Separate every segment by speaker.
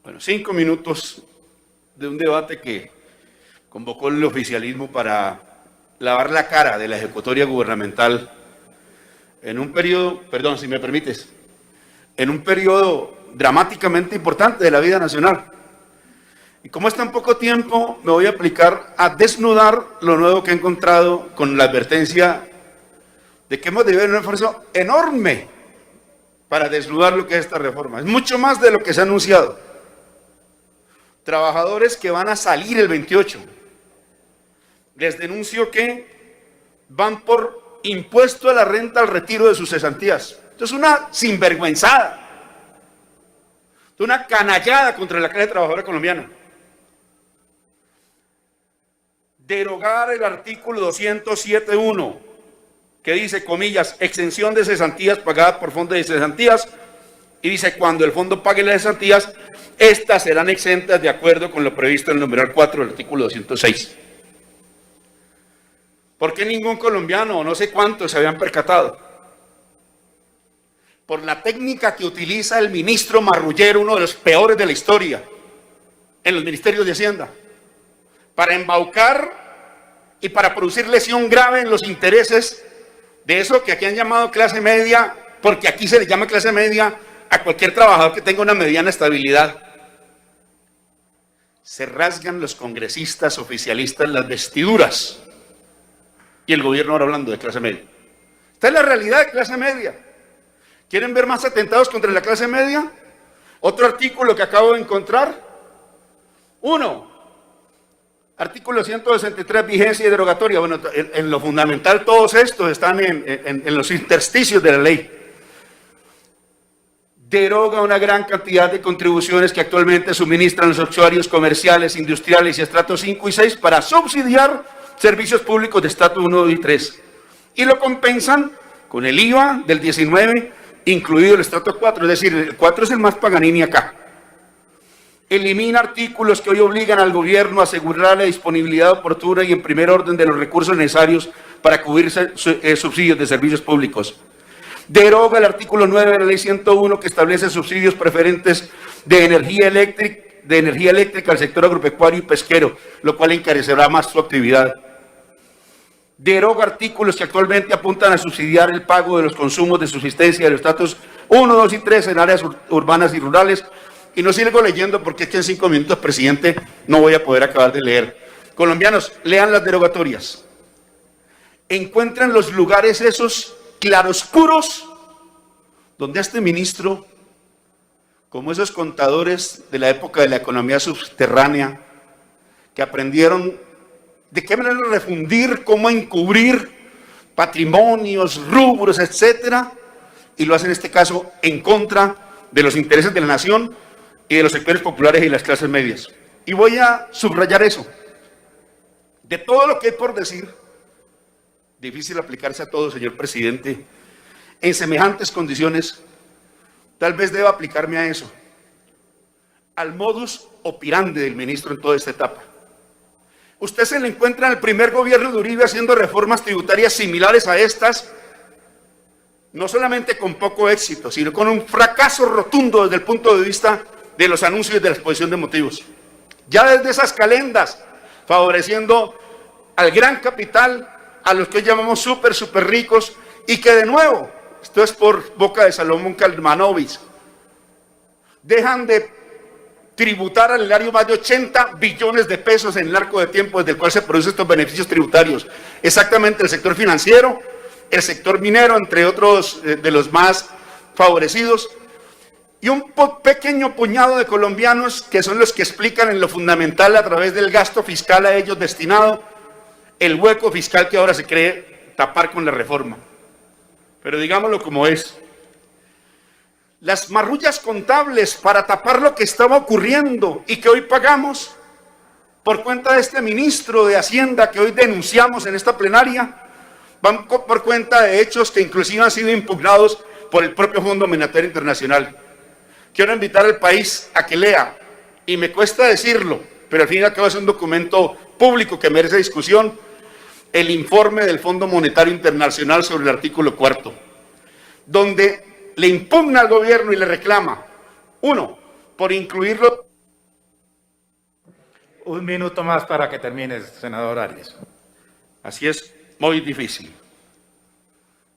Speaker 1: Bueno, 5 minutos de un debate que convocó el oficialismo para lavar la cara de la ejecutoria gubernamental en un periodo, perdón, si me permites, en un periodo dramáticamente importante de la vida nacional. Y como es tan poco tiempo, me voy a aplicar a desnudar lo nuevo que he encontrado con la advertencia de que hemos de ver un esfuerzo enorme para desnudar lo que es esta reforma. Es mucho más de lo que se ha anunciado. Trabajadores que van a salir el 28. Les denuncio que van por impuesto a la renta al retiro de sus cesantías. Esto es una sinvergüenzada. Esto es una canallada contra la clase trabajadora colombiana. Derogar el artículo 207.1, que dice, comillas, exención de cesantías pagadas por fondo de cesantías, y dice, cuando el fondo pague las cesantías, estas serán exentas de acuerdo con lo previsto en el numeral 4 del artículo 206. ¿Por qué ningún colombiano, o no sé cuántos, se habían percatado? Por la técnica que utiliza el ministro marrullero, uno de los peores de la historia, en los ministerios de Hacienda, para embaucar y para producir lesión grave en los intereses de eso que aquí han llamado clase media, porque aquí se le llama clase media a cualquier trabajador que tenga una mediana estabilidad. Se rasgan los congresistas oficialistas las vestiduras y el gobierno ahora hablando de clase media. Esta es la realidad de clase media. ¿Quieren ver más atentados contra la clase media? Otro artículo que acabo de encontrar. 1. Artículo 163, vigencia y derogatoria. Bueno, en lo fundamental todos estos están en los intersticios de la ley. Deroga una gran cantidad de contribuciones que actualmente suministran los usuarios comerciales, industriales y estratos 5 y 6 para subsidiar servicios públicos de estrato 1 y 3. Y lo compensan con el IVA del 19, incluido el estrato 4, es decir, el 4 es el más paganini acá. Elimina artículos que hoy obligan al gobierno a asegurar la disponibilidad oportuna y en primer orden de los recursos necesarios para cubrir subsidios de servicios públicos. Deroga el artículo 9 de la ley 101 que establece subsidios preferentes de energía eléctrica al sector agropecuario y pesquero, lo cual encarecerá más su actividad. Deroga artículos que actualmente apuntan a subsidiar el pago de los consumos de subsistencia de los estratos 1, 2 y 3 en áreas urbanas y rurales. Y no sigo leyendo porque es que en 5 minutos, presidente, no voy a poder acabar de leer. Colombianos, lean las derogatorias. Encuentran los lugares esos claroscuros donde a este ministro, como esos contadores de la época de la economía subterránea, que aprendieron de qué manera refundir, cómo encubrir patrimonios, rubros, etcétera, y lo hacen en este caso en contra de los intereses de la nación y de los sectores populares y las clases medias. Y voy a subrayar eso. De todo lo que hay por decir, difícil aplicarse a todo, señor presidente, en semejantes condiciones, tal vez deba aplicarme a eso, al modus operandi del ministro en toda esta etapa. Usted se le encuentra en el primer gobierno de Uribe haciendo reformas tributarias similares a estas, no solamente con poco éxito, sino con un fracaso rotundo desde el punto de vista de los anuncios de la exposición de motivos. Ya desde esas calendas, favoreciendo al gran capital, a los que hoy llamamos súper ricos, y que de nuevo, esto es por boca de Salomón Kalmanovich, dejan de tributar al erario más de 80 billones de pesos en el arco de tiempo desde el cual se producen estos beneficios tributarios. Exactamente el sector financiero, el sector minero, entre otros de los más favorecidos, y un pequeño puñado de colombianos que son los que explican en lo fundamental a través del gasto fiscal a ellos destinado, el hueco fiscal que ahora se cree tapar con la reforma. Pero digámoslo como es. Las marrullas contables para tapar lo que estaba ocurriendo y que hoy pagamos por cuenta de este ministro de Hacienda que hoy denunciamos en esta plenaria, van por cuenta de hechos que inclusive han sido impugnados por el propio Fondo Monetario Internacional. Quiero invitar al país a que lea, y me cuesta decirlo, pero al fin y al cabo es un documento público que merece discusión, el informe del Fondo Monetario Internacional sobre el artículo 4, donde le impugna al gobierno y le reclama, 1, por incluirlo
Speaker 2: Un minuto más para que termines, senador Arias.
Speaker 1: Así es, muy difícil.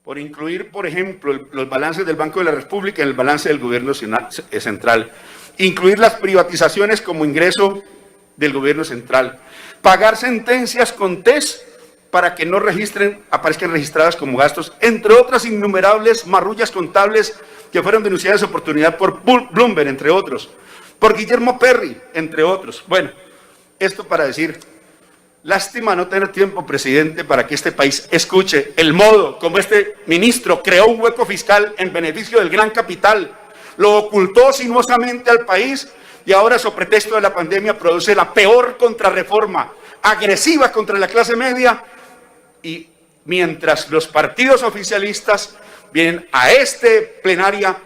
Speaker 1: Por incluir, por ejemplo, los balances del Banco de la República en el balance del gobierno central. Incluir las privatizaciones como ingreso del gobierno central. Pagar sentencias con TES para que no aparezcan registradas como gastos, entre otras innumerables marrullas contables que fueron denunciadas de oportunidad por Bloomberg, entre otros, por Guillermo Perry, entre otros. Bueno, esto para decir, lástima no tener tiempo, presidente, para que este país escuche el modo como este ministro creó un hueco fiscal en beneficio del gran capital, lo ocultó sinuosamente al país y ahora, sobre pretexto de la pandemia, produce la peor contrarreforma, agresiva contra la clase media, y mientras los partidos oficialistas vienen a plenaria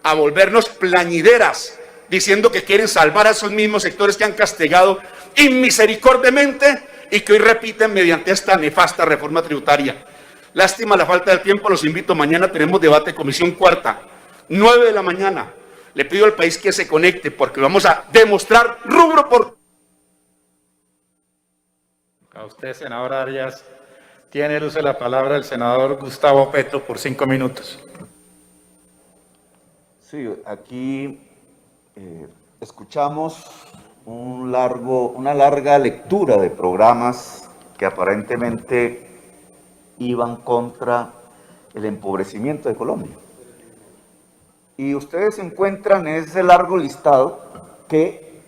Speaker 1: a volvernos plañideras, diciendo que quieren salvar a esos mismos sectores que han castigado inmisericordiamente y que hoy repiten mediante esta nefasta reforma tributaria. Lástima la falta de tiempo, los invito, mañana tenemos debate comisión cuarta, 9 de la mañana. Le pido al país que se conecte porque vamos a demostrar rubro por...
Speaker 2: A usted, senador Arias. Tiene el uso de la palabra el senador Gustavo Petro por 5 minutos.
Speaker 3: Sí, aquí escuchamos una larga lectura de programas que aparentemente iban contra el empobrecimiento de Colombia. Y ustedes encuentran en ese largo listado que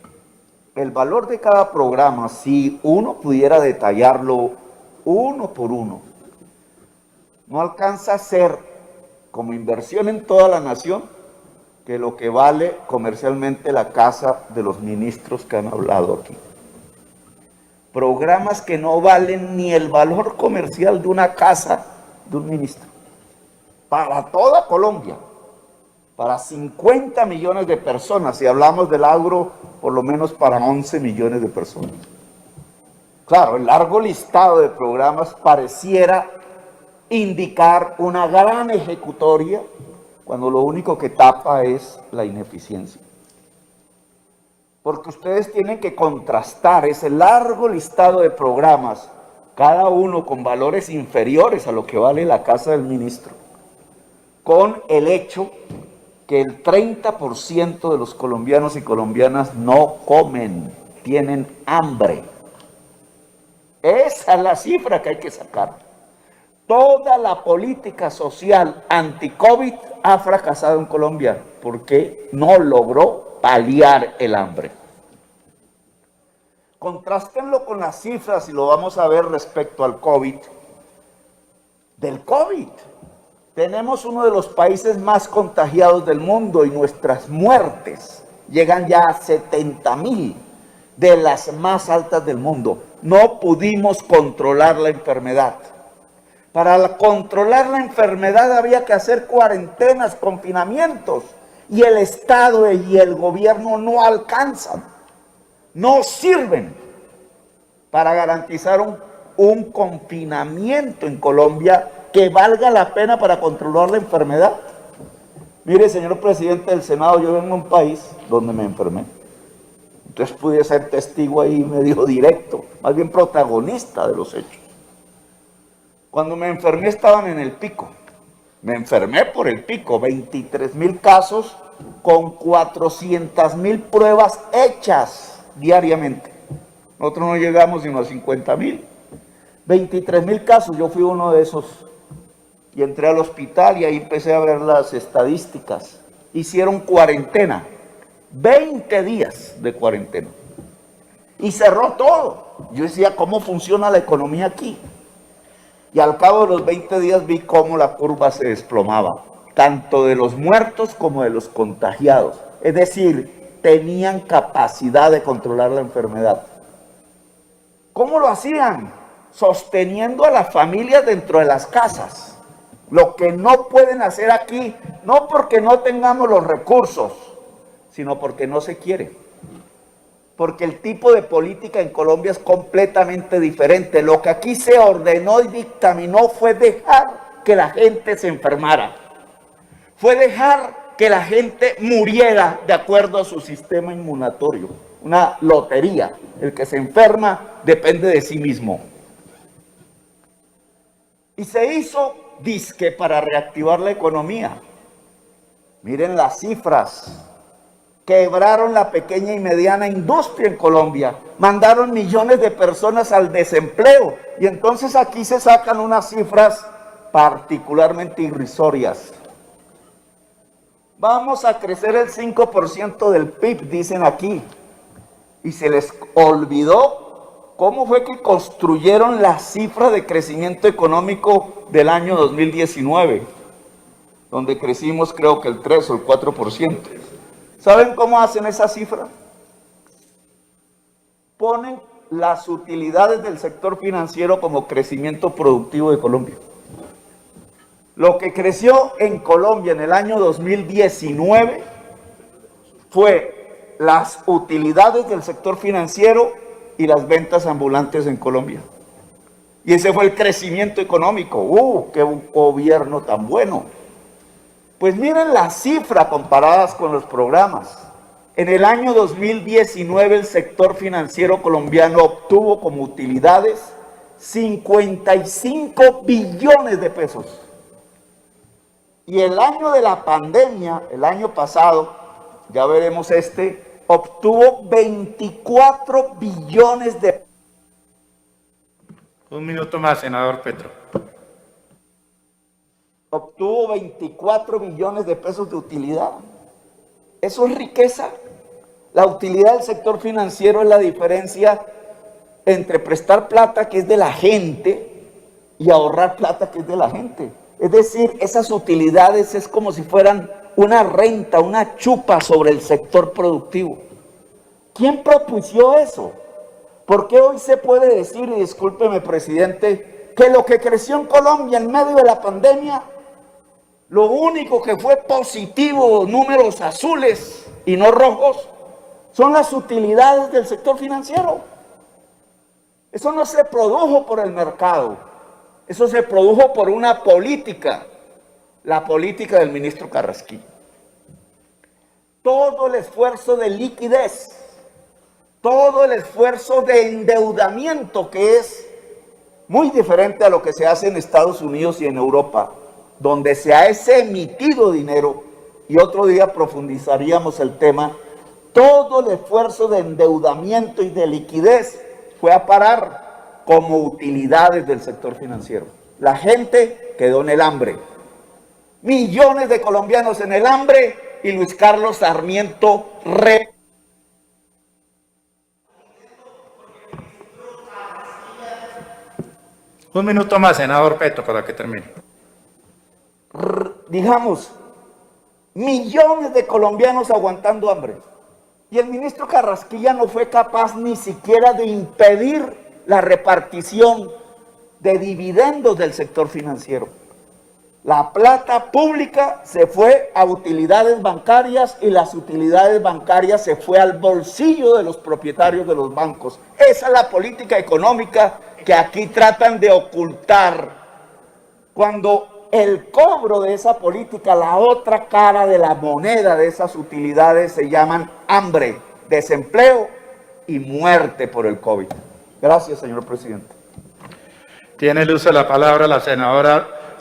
Speaker 3: el valor de cada programa, si uno pudiera detallarlo uno por uno, no alcanza a ser como inversión en toda la nación que lo que vale comercialmente la casa de los ministros que han hablado aquí. Programas que no valen ni el valor comercial de una casa de un ministro. Para toda Colombia, para 50 millones de personas, si hablamos del agro, por lo menos para 11 millones de personas. Claro, el largo listado de programas pareciera indicar una gran ejecutoria cuando lo único que tapa es la ineficiencia. Porque ustedes tienen que contrastar ese largo listado de programas, cada uno con valores inferiores a lo que vale la casa del ministro, con el hecho que el 30% de los colombianos y colombianas no comen, tienen hambre. Esa es la cifra que hay que sacar. Toda la política social anti-COVID ha fracasado en Colombia porque no logró paliar el hambre. Contrástenlo con las cifras y lo vamos a ver respecto al COVID. Del COVID. Tenemos uno de los países más contagiados del mundo y nuestras muertes llegan ya a 70,000, de las más altas del mundo. No pudimos controlar la enfermedad. Para controlar la enfermedad había que hacer cuarentenas, confinamientos, y el Estado y el gobierno no alcanzan, no sirven para garantizar un confinamiento en Colombia que valga la pena para controlar la enfermedad. Mire, señor presidente del Senado, yo vengo de un país donde me enfermé. Entonces pude ser testigo ahí medio directo, más bien protagonista de los hechos. Cuando me enfermé estaban en el pico. Me enfermé por el pico, 23,000 casos con 400,000 pruebas hechas diariamente. Nosotros no llegamos sino a 50,000. 23,000 casos, yo fui uno de esos. Y entré al hospital y ahí empecé a ver las estadísticas. Hicieron cuarentena. 20 días de cuarentena y cerró todo. Yo decía, ¿cómo funciona la economía aquí? Y al cabo de los 20 días vi cómo la curva se desplomaba, tanto de los muertos como de los contagiados. Es decir, tenían capacidad de controlar la enfermedad. ¿Cómo lo hacían? Sosteniendo a las familias dentro de las casas. Lo que no pueden hacer aquí, no porque no tengamos los recursos, sino porque no se quiere. Porque el tipo de política en Colombia es completamente diferente. Lo que aquí se ordenó y dictaminó fue dejar que la gente se enfermara. Fue dejar que la gente muriera de acuerdo a su sistema inmunatorio. Una lotería. El que se enferma depende de sí mismo. Y se hizo disque para reactivar la economía. Miren las cifras. Quebraron la pequeña y mediana industria en Colombia. Mandaron millones de personas al desempleo. Y entonces aquí se sacan unas cifras particularmente irrisorias. Vamos a crecer el 5% del PIB, dicen aquí. Y se les olvidó cómo fue que construyeron la cifra de crecimiento económico del año 2019, donde crecimos creo que el 3 o el 4%. ¿Saben cómo hacen esa cifra? Ponen las utilidades del sector financiero como crecimiento productivo de Colombia. Lo que creció en Colombia en el año 2019 fue las utilidades del sector financiero y las ventas ambulantes en Colombia. Y ese fue el crecimiento económico. ¡Qué gobierno tan bueno! Pues miren la cifra comparadas con los programas. En el año 2019 el sector financiero colombiano obtuvo como utilidades 55 billones de pesos. Y el año de la pandemia, el año pasado, ya veremos obtuvo 24 billones de pesos.
Speaker 2: Un minuto más, senador Petro.
Speaker 3: Obtuvo 24 billones de pesos de utilidad. Eso es riqueza. La utilidad del sector financiero es la diferencia entre prestar plata, que es de la gente, y ahorrar plata, que es de la gente. Es decir, esas utilidades es como si fueran una renta, una chupa sobre el sector productivo. ¿Quién propuso eso? ¿Por qué hoy se puede decir, y discúlpeme, presidente, que lo que creció en Colombia en medio de la pandemia, lo único que fue positivo, números azules y no rojos, son las utilidades del sector financiero? Eso no se produjo por el mercado. Eso se produjo por una política, la política del ministro Carrasquilla. Todo el esfuerzo de liquidez, todo el esfuerzo de endeudamiento, que es muy diferente a lo que se hace en Estados Unidos y en Europa, donde se ha emitido dinero, y otro día profundizaríamos el tema. Todo el esfuerzo de endeudamiento y de liquidez fue a parar como utilidades del sector financiero. La gente quedó en el hambre. Millones de colombianos en el hambre, y Luis Carlos Sarmiento
Speaker 2: Un minuto más, senador Petro, para que termine.
Speaker 3: digamos, millones de colombianos aguantando hambre. Y el ministro Carrasquilla no fue capaz ni siquiera de impedir la repartición de dividendos del sector financiero. La plata pública se fue a utilidades bancarias, y las utilidades bancarias se fue al bolsillo de los propietarios de los bancos. Esa es la política económica que aquí tratan de ocultar, cuando el cobro de esa política, la otra cara de la moneda de esas utilidades, se llaman hambre, desempleo y muerte por el COVID. Gracias, señor presidente.
Speaker 2: Tiene el uso de la palabra la senadora